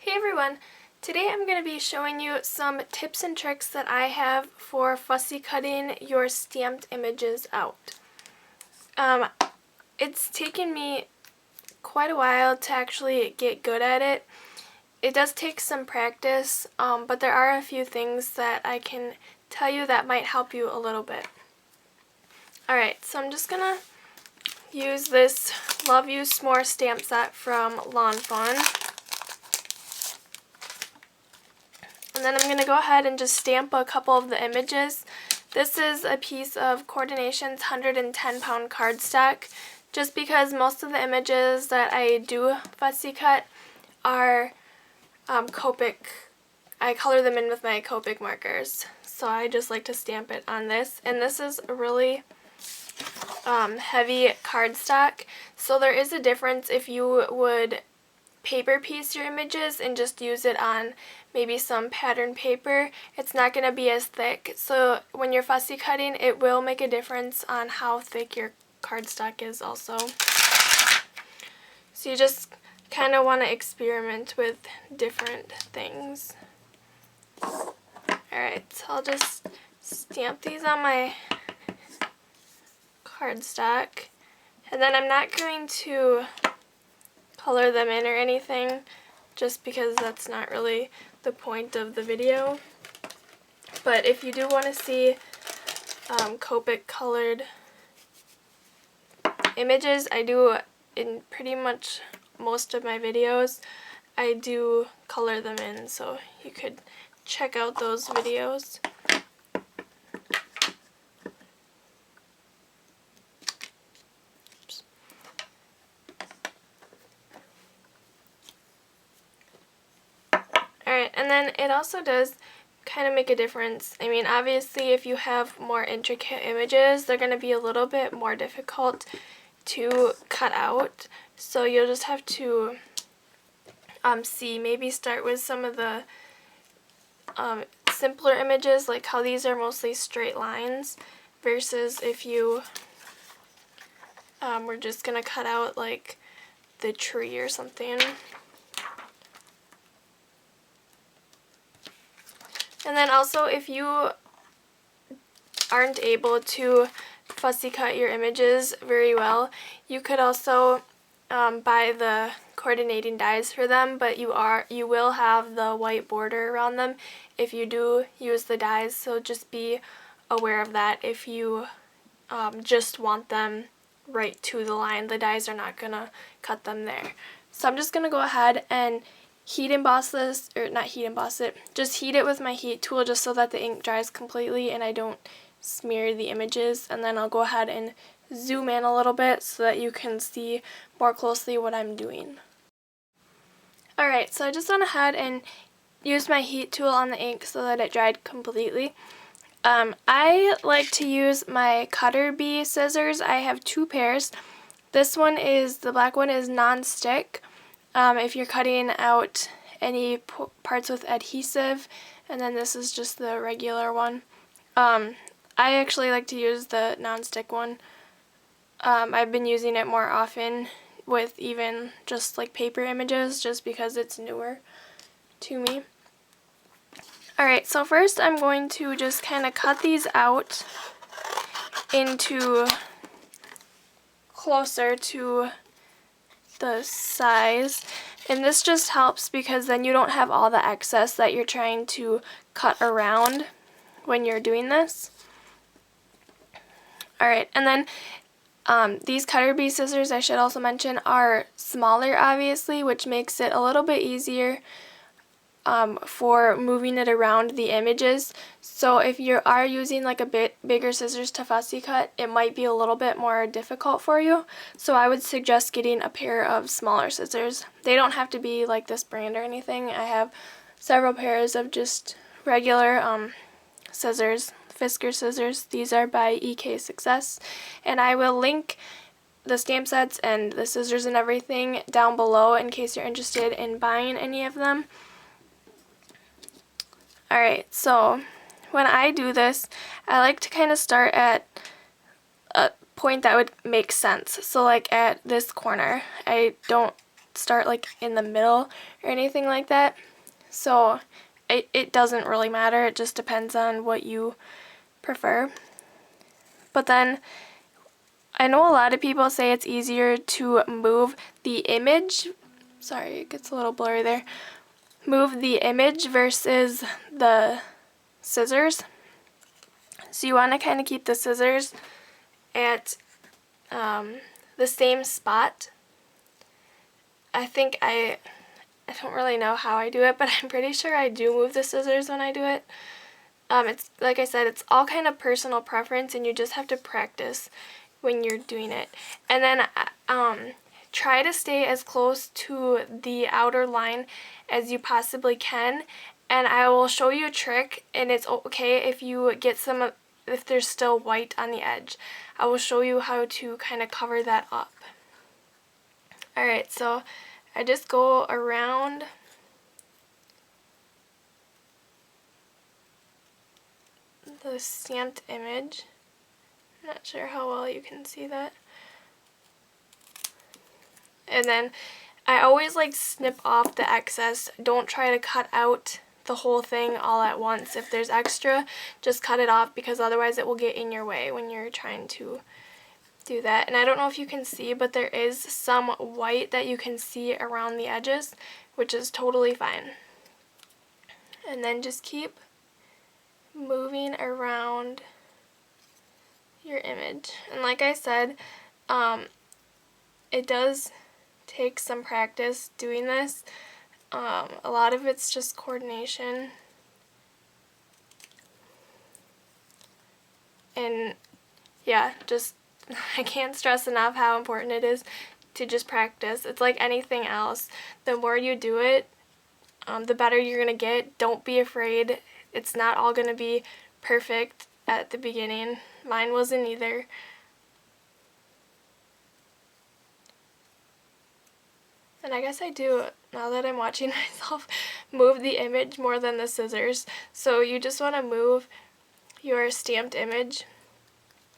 Hey everyone! Today I'm going to be showing you some tips and tricks that I have for fussy cutting your stamped images out. It's taken me quite a while to actually get good at it. It does take some practice, but there are a few things that I can tell you that might help you a little bit. Alright, so I'm just going to use this Love You S'more stamp set from Lawn Fawn. And then I'm going to go ahead and just stamp a couple of the images. This is a piece of Coordination's 110-pound cardstock, just because most of the images that I do fussy cut are Copic. I color them in with my Copic markers, so I just like to stamp it on this. And this is a really heavy cardstock, so there is a difference if you would paper piece your images and just use it on maybe some pattern paper. It's not going to be as thick, so when you're fussy cutting it will make a difference on how thick your cardstock is also. So you just kind of want to experiment with different things. Alright, so I'll just stamp these on my cardstock, and then I'm not going to color them in or anything, just because that's not really the point of the video. But if you do want to see Copic colored images, I do in pretty much most of my videos. I do color them in, so you could check out those videos. Alright, and then it also does kind of make a difference. I mean, obviously if you have more intricate images, they're going to be a little bit more difficult to cut out. So you'll just have to maybe start with some of the simpler images, like how these are mostly straight lines, versus if you were just going to cut out like the tree or something. And then also, if you aren't able to fussy cut your images very well, you could also buy the coordinating dies for them, but you will have the white border around them if you do use the dies, so just be aware of that. If you just want them right to the line, the dies are not going to cut them there. So I'm just going to go ahead and heat emboss this, or not heat emboss it, just heat it with my heat tool just so that the ink dries completely and I don't smear the images. And then I'll go ahead and zoom in a little bit so that you can see more closely what I'm doing. Alright, so I just went ahead and used my heat tool on the ink so that it dried completely. I like to use my cutter bee scissors. I have two pairs. This one is, the black one is non-stick. If you're cutting out any parts with adhesive, and then this is just the regular one. I actually like to use the non-stick one. I've been using it more often with even just like paper images, just because it's newer to me. Alright, so first I'm going to just kind of cut these out into closer to the size, and this just helps because then you don't have all the excess that you're trying to cut around when you're doing this. Alright, and then these cutter bee scissors, I should also mention, are smaller obviously, which makes it a little bit easier for moving it around the images. So if you are using like a bit bigger scissors to fussy cut, it might be a little bit more difficult for you. So I would suggest getting a pair of smaller scissors. They don't have to be like this brand or anything. I have several pairs of just regular scissors, Fisker scissors. These are by EK Success, and I will link the stamp sets and the scissors and everything down below in case you're interested in buying any of them. Alright, so when I do this, I like to kind of start at a point that would make sense. So like at this corner, I don't start like in the middle or anything like that. So it doesn't really matter. It just depends on what you prefer. But then I know a lot of people say it's easier to move the image. Sorry, it gets a little blurry there. Move the image versus the scissors. So you want to kind of keep the scissors at the same spot. I don't really know how I do it, but I'm pretty sure I do move the scissors when I do it. It's like I said, it's all kind of personal preference, and you just have to practice when you're doing it. And then try to stay as close to the outer line as you possibly can. And I will show you a trick, and it's okay if you get if there's still white on the edge. I will show you how to kind of cover that up. Alright, so I just go around the stamped image. I'm not sure how well you can see that. And then I always like snip off the excess. Don't try to cut out the whole thing all at once. If there's extra, just cut it off, because otherwise it will get in your way when you're trying to do that. And I don't know if you can see, but there is some white that you can see around the edges, which is totally fine. And then just keep moving around your image. And like I said, it does take some practice doing this. A lot of it's just coordination. And yeah, just I can't stress enough how important it is to just practice. It's like anything else. The more you do it, the better you're going to get. Don't be afraid. It's not all going to be perfect at the beginning. Mine wasn't either. And I guess I do, now that I'm watching myself, move the image more than the scissors. So you just want to move your stamped image.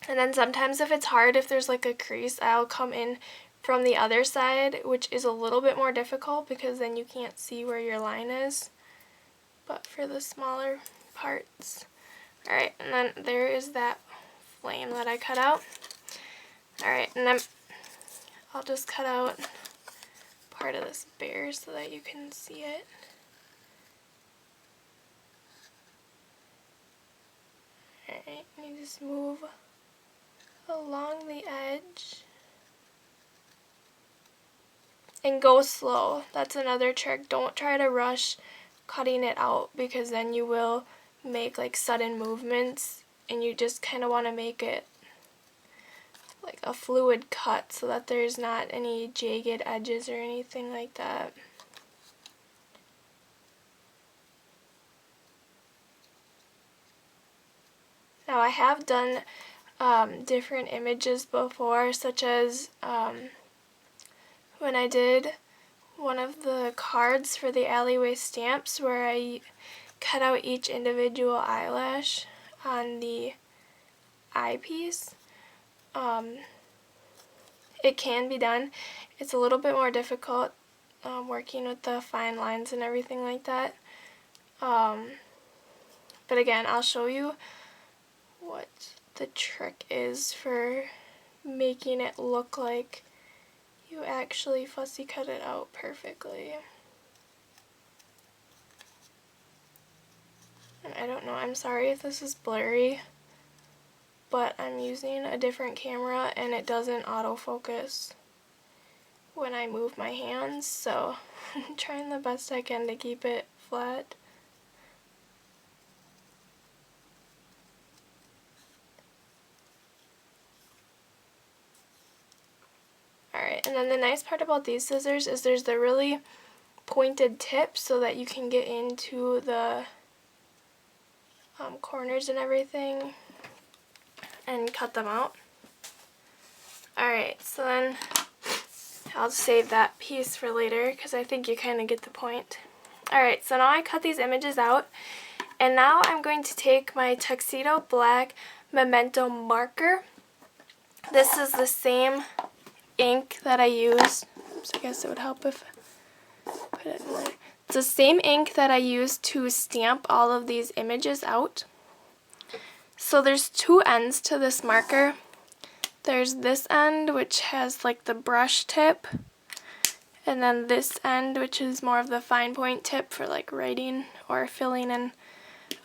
And then sometimes if it's hard, if there's like a crease, I'll come in from the other side, which is a little bit more difficult because then you can't see where your line is. But for the smaller parts. Alright, and then there is that flame that I cut out. Alright, and then I'll just cut out part of this bear so that you can see it. Alright, you just move along the edge and go slow. That's another trick. Don't try to rush cutting it out, because then you will make like sudden movements, and you just kind of want to make it like a fluid cut so that there's not any jagged edges or anything like that. Now I have done different images before, such as when I did one of the cards for the alleyway stamps, where I cut out each individual eyelash on the eyepiece. It can be done. It's a little bit more difficult working with the fine lines and everything like that. But again, I'll show you what the trick is for making it look like you actually fussy cut it out perfectly. And I don't know, I'm sorry if this is blurry, but I'm using a different camera and it doesn't autofocus when I move my hands, so I'm trying the best I can to keep it flat. Alright, and then the nice part about these scissors is there's the really pointed tip so that you can get into the corners and everything and cut them out. Alright, so then I'll save that piece for later because I think you kind of get the point. Alright, so now I cut these images out, and now I'm going to take my Tuxedo Black Memento marker. This is the same ink that I use. So I guess it would help if Put it in there. It's the same ink that I used to stamp all of these images out. So there's two ends to this marker. There's this end, which has like the brush tip, and then this end, which is more of the fine point tip for like writing or filling in.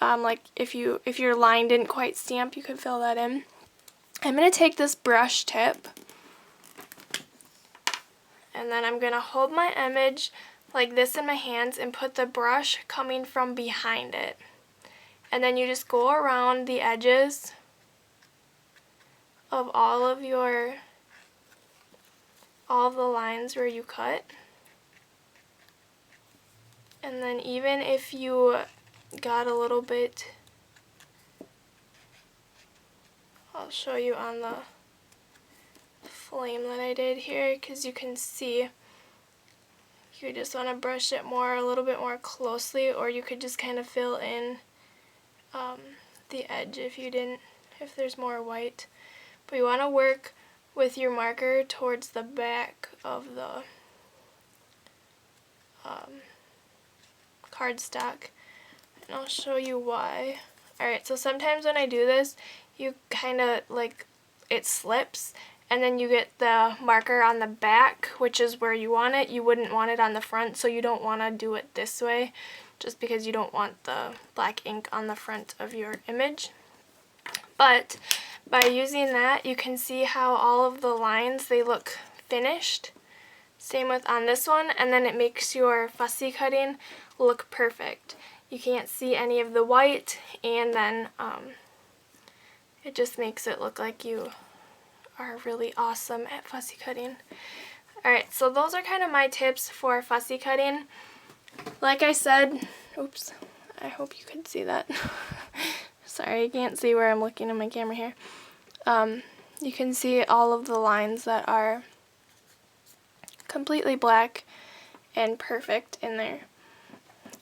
Like if your line didn't quite stamp, you could fill that in. I'm going to take this brush tip, and then I'm going to hold my image like this in my hands and put the brush coming from behind it. And then you just go around the edges of all of the lines where you cut. And then even if you got a little bit, I'll show you on the flame that I did here, because you can see you just want to brush it a little bit more closely, or you could just kind of fill in the edge if there's more white. But you want to work with your marker towards the back of the cardstock, and I'll show you why. Alright, so sometimes when I do this, you kind of like, it slips, and then you get the marker on the back, which is where you want it. You wouldn't want it on the front, so you don't want to do it this way, just because you don't want the black ink on the front of your image. But by using that, you can see how all of the lines, they look finished. Same with on this one, and then it makes your fussy cutting look perfect. You can't see any of the white, and then it just makes it look like you are really awesome at fussy cutting. Alright, so those are kind of my tips for fussy cutting. Like I said, oops, I hope you could see that. Sorry, I can't see where I'm looking in my camera here. You can see all of the lines that are completely black and perfect in there.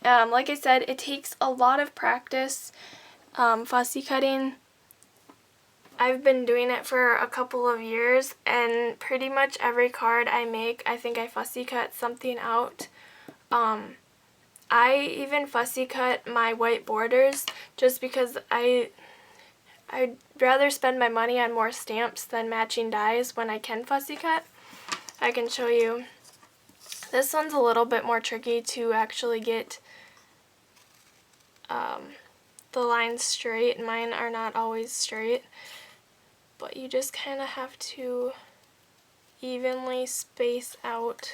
Like I said, it takes a lot of practice, fussy cutting. I've been doing it for a couple of years, and pretty much every card I make, I think I fussy cut something out. I even fussy cut my white borders just because I'd rather spend my money on more stamps than matching dies when I can fussy cut. I can show you. This one's a little bit more tricky to actually get the lines straight. Mine are not always straight, but you just kind of have to evenly space out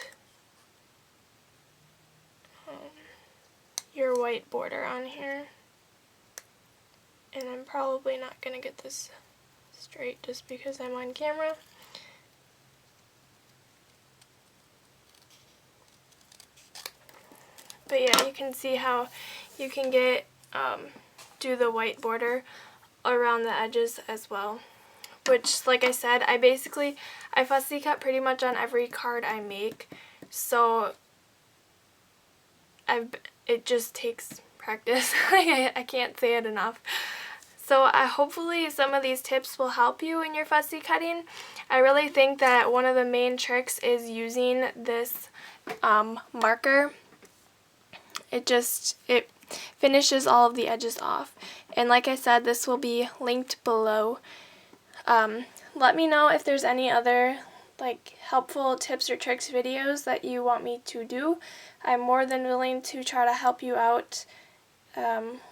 your white border on here. And I'm probably not going to get this straight just because I'm on camera. But yeah, you can see how you can get do the white border around the edges as well. Which, like I said, I fussy cut pretty much on every card I make. So it just takes practice. I can't say it enough. So hopefully some of these tips will help you in your fussy cutting. I really think that one of the main tricks is using this marker. It finishes all of the edges off. And like I said, this will be linked below. Let me know if there's any other helpful tips or tricks videos that you want me to do. I'm more than willing to try to help you out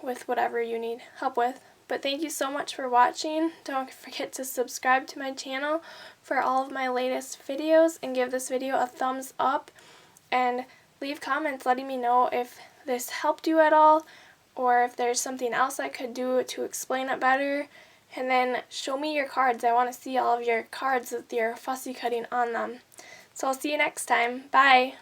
with whatever you need help with. But thank you so much for watching. Don't forget to subscribe to my channel for all of my latest videos, and give this video a thumbs up, and leave comments letting me know if this helped you at all, or if there's something else I could do to explain it better. And then show me your cards. I want to see all of your cards with your fussy cutting on them. So I'll see you next time. Bye!